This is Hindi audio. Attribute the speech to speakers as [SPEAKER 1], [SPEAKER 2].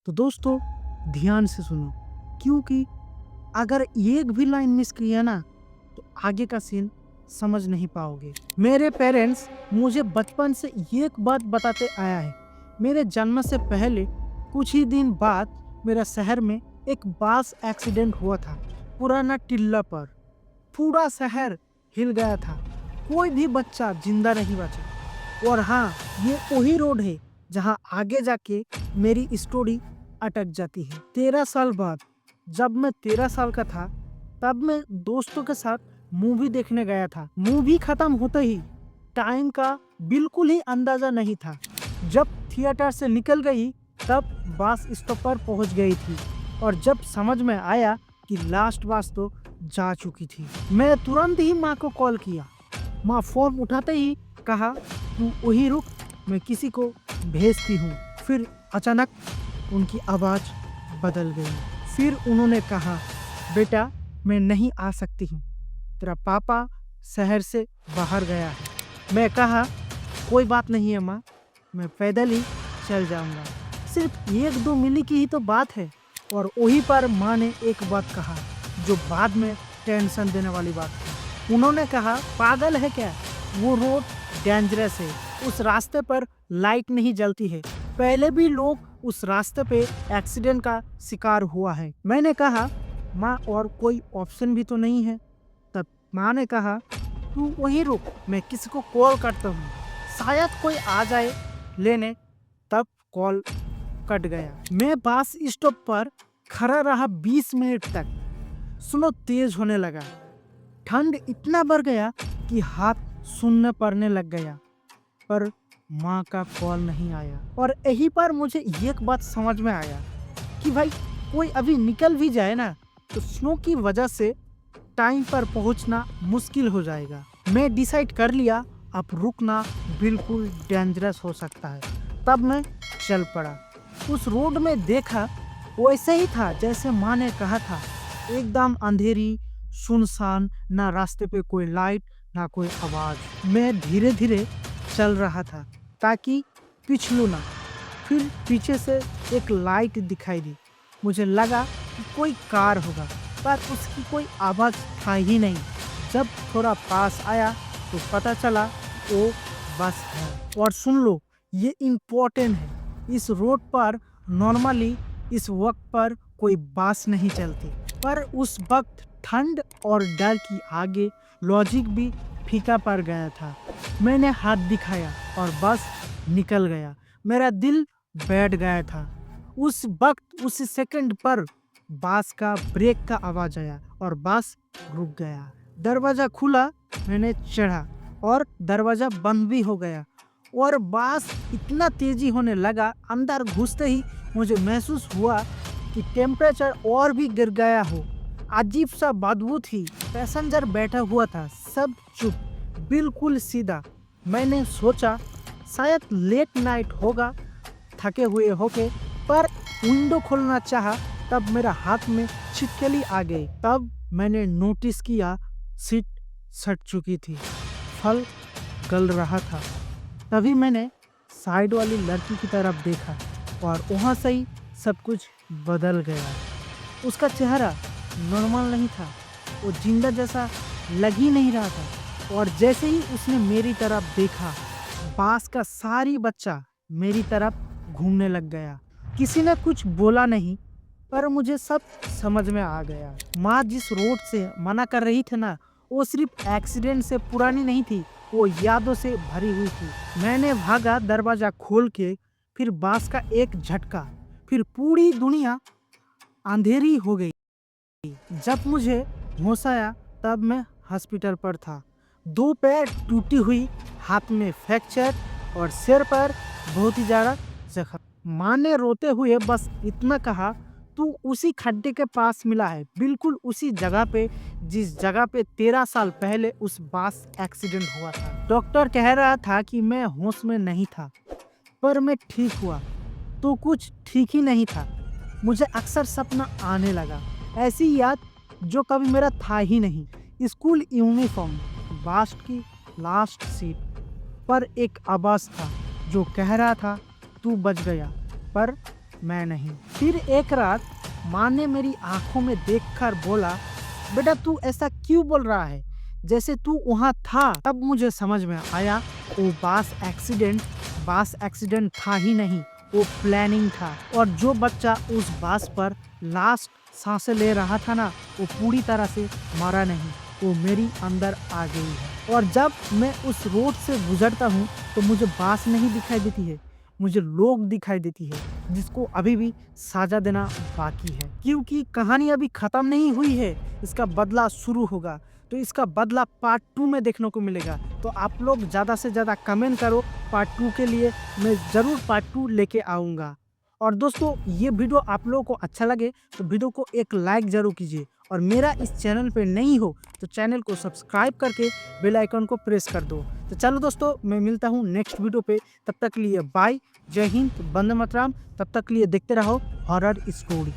[SPEAKER 1] तो दोस्तों ध्यान से सुनो, क्योंकि अगर एक भी लाइन मिस किया ना तो आगे का सीन समझ नहीं पाओगे। मेरे पेरेंट्स मुझे बचपन से एक बात बताते आया है। मेरे जन्म से पहले कुछ ही दिन बाद मेरा शहर में एक बस एक्सीडेंट हुआ था। पुराना टिल्ला पर पूरा शहर हिल गया था। कोई भी बच्चा जिंदा नहीं बचा। और हाँ, ये वही रोड है जहाँ आगे जाके मेरी स्टोरी अटक जाती है। 13 साल बाद, जब मैं 13 साल का था, तब मैं दोस्तों के साथ मूवी देखने गया था। मूवी खत्म होते ही टाइम का बिल्कुल ही अंदाजा नहीं था। जब थिएटर से निकल गई तब बस स्टॉप पर पहुंच गई थी और जब समझ में आया कि लास्ट बस तो जा चुकी थी, मैं तुरंत ही माँ को कॉल किया। माँ फोन उठाते ही कहा, तू वही रुक, मैं किसी को भेजती हूँ। फिर अचानक उनकी आवाज़ बदल गई। फिर उन्होंने कहा, बेटा मैं नहीं आ सकती हूँ, तेरा पापा शहर से बाहर गया है। मैं कहा, कोई बात नहीं है माँ, मैं पैदल ही चल जाऊँगा। सिर्फ 1-2 मिली की ही तो बात है। और वहीं पर माँ ने एक बात कहा जो बाद में टेंशन देने वाली बात थी। उन्होंने कहा, पागल है क्या, वो रोड डेंजरस है, उस रास्ते पर लाइट नहीं जलती है, पहले भी लोग उस रास्ते पे एक्सीडेंट का शिकार हुआ है। मैंने कहा, माँ और कोई ऑप्शन भी तो नहीं है। तब माँ ने कहा, तू वहीं रुक, मैं किसी को कॉल करता हूँ, शायद कोई आ जाए लेने। तब कॉल कट गया। मैं बस स्टॉप पर खड़ा रहा 20 मिनट तक। स्नो तेज होने लगा, ठंड इतना बढ़ गया कि हाथ सुनने पड़ने लग गया, पर माँ का कॉल नहीं आया। और यहीं पर मुझे एक बात समझ में आया कि भाई कोई अभी निकल भी जाए ना तो स्नो की वजह से टाइम पर पहुंचना मुश्किल हो जाएगा। मैं डिसाइड कर लिया, अब रुकना बिल्कुल डेंजरस हो सकता है। तब मैं चल पड़ा। उस रोड में देखा, वैसे ही था जैसे माँ ने कहा था, एकदम अंधेरी, सुनसान, ना रास्ते पे कोई लाइट ना कोई आवाज़। मैं धीरे धीरे चल रहा था ताकि पिछलू ना। फिर पीछे से एक लाइट दिखाई दी। मुझे लगा कि कोई कार होगा, पर उसकी कोई आवाज़ था ही नहीं। जब थोड़ा पास आया तो पता चला वो बस है। और सुन लो, ये इम्पोर्टेंट है, इस रोड पर नॉर्मली इस वक्त पर कोई बस नहीं चलती, पर उस वक्त ठंड और डर की आगे लॉजिक भी फीका पड़ गया था। मैंने हाथ दिखाया और बस निकल गया। मेरा दिल बैठ गया था। उस वक्त, उस सेकंड पर बस का ब्रेक का आवाज आया और बस रुक गया। दरवाजा खुला, मैंने चढ़ा और दरवाजा बंद भी हो गया। और बस इतना तेजी होने लगा, अंदर घुसते ही मुझे महसूस हुआ कि टेम्परेचर और भी गिर गया हो। अजीब सा बदबू थी। पैसेंजर बैठा हुआ था, सब चुप, बिल्कुल सीधा। मैंने सोचा शायद लेट नाइट होगा, थके हुए होके, पर विंडो खोलना चाहा तब मेरा हाथ में छिटकली आ गई। तब मैंने नोटिस किया सीट सट चुकी थी, फल गल रहा था। तभी मैंने साइड वाली लड़की की तरफ देखा और वहाँ से ही सब कुछ बदल गया। उसका चेहरा नॉर्मल नहीं था, वो जिंदा जैसा लग ही नहीं रहा था। और जैसे ही उसने मेरी तरफ देखा, बांस का सारी बच्चा मेरी तरफ घूमने लग गया। किसी ने कुछ बोला नहीं, पर मुझे सब समझ में आ गया। माँ जिस रोड से मना कर रही थी ना, वो सिर्फ एक्सीडेंट से पुरानी नहीं थी, वो यादों से भरी हुई थी। मैंने भागा, दरवाजा खोल के, फिर बांस का एक झटका, फिर पूरी दुनिया अंधेरी हो गई। जब मुझे होश आया तब मैं हॉस्पिटल पर था। 2 पैर टूटी हुई, हाथ में फ्रैक्चर और सिर पर बहुत ही ज़्यादा जख्म। माँ ने रोते हुए बस इतना कहा, तू उसी खड्डे के पास मिला है, बिल्कुल उसी जगह पे जिस जगह पे 13 साल पहले उस बस एक्सीडेंट हुआ था। डॉक्टर कह रहा था कि मैं होश में नहीं था, पर मैं ठीक हुआ तो कुछ ठीक ही नहीं था। मुझे अक्सर सपना आने लगा, ऐसी याद जो कभी मेरा था ही नहीं। स्कूल यूनिफॉर्म, बस की लास्ट सीट पर एक आवाज था जो कह रहा था, तू बच गया, पर मैं नहीं। फिर एक रात माँ ने मेरी आंखों में देखकर बोला, बेटा तू ऐसा क्यों बोल रहा है, जैसे तू वहाँ था। तब मुझे समझ में आया वो बस एक्सीडेंट था ही नहीं, वो प्लानिंग था। और जो बच्चा उस बस पर लास्ट सांसें ले रहा था ना, वो पूरी तरह से मरा नहीं, वो मेरी अंदर आ गई है। और जब मैं उस रोड से गुजरता हूँ तो मुझे बस नहीं दिखाई देती है, मुझे लोग दिखाई देती है, जिसको अभी भी सजा देना बाकी है। क्योंकि कहानी अभी खत्म नहीं हुई है, इसका बदला शुरू होगा। तो इसका बदला पार्ट 2 में देखने को मिलेगा। तो आप लोग ज़्यादा से ज़्यादा कमेंट करो पार्ट 2 के लिए, मैं ज़रूर पार्ट 2 लेके आऊँगा। और दोस्तों ये वीडियो आप लोगों को अच्छा लगे तो वीडियो को एक लाइक ज़रूर कीजिए। और मेरा इस चैनल पे नहीं हो तो चैनल को सब्सक्राइब करके बेल आइकन को प्रेस कर दो। तो चलो दोस्तों, मैं मिलता हूँ नेक्स्ट वीडियो पे। तब तक के लिए बाय, जय हिंद, वंदे मातरम। तब तक के लिए देखते रहो हॉरर स्टोरी।